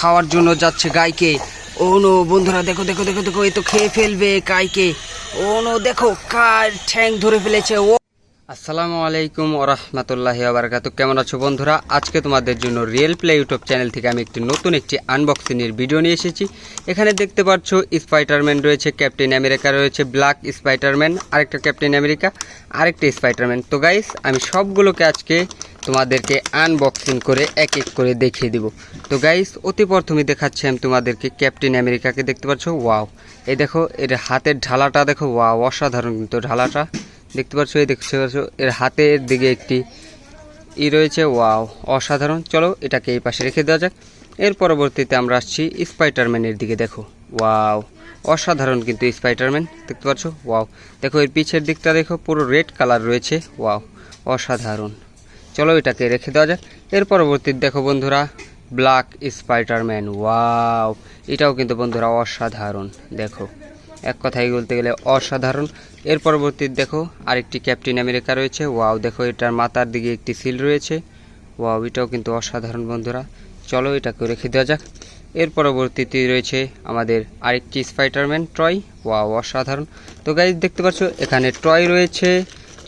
খাওয়ার জন্য যাচ্ছে গাইকে। ও নো বন্ধুরা, দেখো দেখো দেখো দেখো, এ তো খেয়ে ফেলবে গাইকে। ও নো, দেখো কার ঠ্যাং ধরে ফেলেছে ও। আসসালামু আলাইকুম ওরহমাতুল্লাহি ওয়া বারাকাতুহু। কেমন আছো বন্ধুরা? আজকে তোমাদের জন্য রিয়েল প্লে ইউটিউব চ্যানেল থেকে আমি নতুন একটি আনবক্সিংয়ের ভিডিও নিয়ে এসেছি। এখানে দেখতে পাচ্ছ স্পাইডারম্যান রয়েছে, ক্যাপ্টেন আমেরিকা রয়েছে, ব্ল্যাক স্পাইডারম্যান, আরেকটা ক্যাপ্টেন আমেরিকা, আরেকটা স্পাইডারম্যান। তো গাইস, আমি সবগুলোকে আজকে তোমাদেরকে আনবক্সিং করে এক এক করে দেখিয়ে দিব। তো গাইস, অতি প্রথমে দেখাচ্ছি আমি তোমাদেরকে ক্যাপ্টেন আমেরিকাকে। দেখতে পাচ্ছ, ওয়াও, এই দেখো এর হাতের ঢালাটা দেখো, ওয়াও অসাধারণ কিন্তু ঢালাটা দেখতে পাচ্ছ। এই দেখতে পাচ্ছ এর হাতের দিকে একটি রয়েছে, ওয়াও অসাধারণ। চলো এটাকে এই পাশে রেখে দেওয়া যাক। এর পরবর্তীতে আমরা আসছি স্পাইডারম্যানের দিকে। দেখো ওয়াও অসাধারণ কিন্তু স্পাইডারম্যান দেখতে পাচ্ছ, ওয়াও। দেখো এর পিছের দিকটা দেখো, পুরো রেড কালার রয়েছে, ওয়াও অসাধারণ। চলো এটাকে রেখে দেওয়া যাক। এর পরবর্তীতে দেখো বন্ধুরা, ব্ল্যাক স্পাইডারম্যান, ওয়াও এটাও কিন্তু বন্ধুরা অসাধারণ। দেখো এক কথায় বলতে গেলে অসাধারণ। এর পরবর্তীতে দেখো আরেকটি ক্যাপ্টেন আমেরিকা রয়েছে, ওয়াও দেখো এটার মাথার দিকে একটি সিল রয়েছে, ওয়াও এটাও কিন্তু অসাধারণ বন্ধুরা। চলো এটাকে রেখে দেওয়া যাক। এর পরবর্তীতে রয়েছে আমাদের আরেকটি স্পাইডারম্যান টয়, ওয়াও অসাধারণ। তো গাইস দেখতে পাচ্ছ এখানে টয় রয়েছে,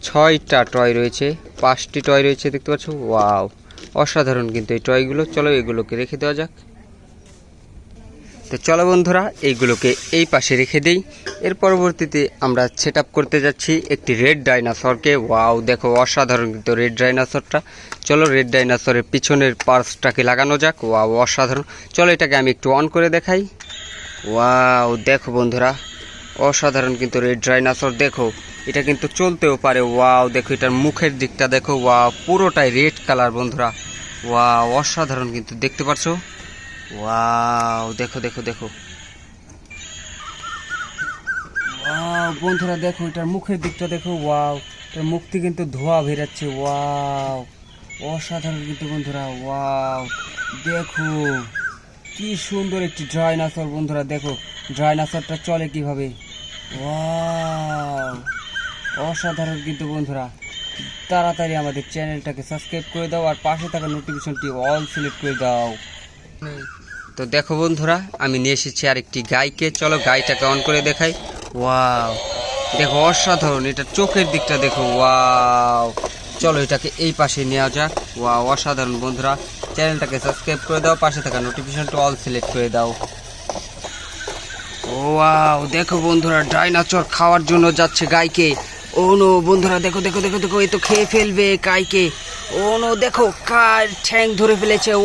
6টা টয় রয়েছে, 5টি টয় রয়েছে দেখতে পাচ্ছ, ওয়াও অসাধারণ কিন্তু এই টয়গুলো। চলো এগুলোকে রেখে দেওয়া যাক। তো চলো বন্ধুরা এইগুলোকে এই পাশে রেখে দিই। এর পরবর্তীতে আমরা সেট আপ করতে যাচ্ছি একটি রেড ডাইনোসরকে, ওয়াও দেখো অসাধারণ কিন্তু রেড ডাইনোসরটা। চলো রেড ডাইনোসরের পিছনের পার্টসটাকে লাগানো যাক, ওয়াও অসাধারণ। চলো এটাকে আমি একটু অন করে দেখাই। ওয়াও দেখো বন্ধুরা অসাধারণ কিন্তু রেড ডাইনোসর। দেখো এটা কিন্তু চলতেও পারে, ওয়াও দেখো এটার মুখের দিকটা দেখো, ওয়াও পুরোটাই রেড কালার বন্ধুরা, ওয়াও অসাধারণ কিন্তু দেখতে পাচ্ছ, ওয়াও দেখো দেখো দেখো, ওয়াও বন্ধুরা দেখো এটার মুখের দিকটা দেখো, ওয়াও এটার মুখ থেকে কিন্তু ধোঁয়া বেরাচ্ছে, ওয়াও অসাধারণ কিন্তু বন্ধুরা, ওয়াও দেখো কি সুন্দর একটি ডাইনোসর বন্ধুরা। দেখো ডাইনোসরটা চলে কিভাবে, ওয়াও অসাধারণ কিন্তু বন্ধুরা। তাড়াতাড়ি আমাদের চ্যানেলটাকে সাবস্ক্রাইব করে দাও আর পাশে থাকা নোটিফিকেশনটি অল সিলেক্ট করে দাও। তো দেখো বন্ধুরা আমি নিয়ে এসেছি আরেকটি গাইকে। চলো গাইটাকে অন করে দেখাই। ওয়াও দেখো অসাধারণ, এটা চোখের দিকটা দেখো, ওয়াও। চলো এটাকে এই পাশে নেওয়া যাক, ওয়াও অসাধারণ বন্ধুরা। চ্যানেলটাকে সাবস্ক্রাইব করে দাও, পাশে থাকা নোটিফিকেশনটা অল সিলেক্ট করে দাও। ওয়াও দেখো বন্ধুরা ডাইনোসর খাওয়ার জন্য যাচ্ছে গাইকে। ও নো বন্ধুরা, দেখো দেখো দেখো দেখো, এ তো খেয়ে ফেলবে গাইকে। ও নো, দেখো কার ঠ্যাং ধরে ফেলেছে ও।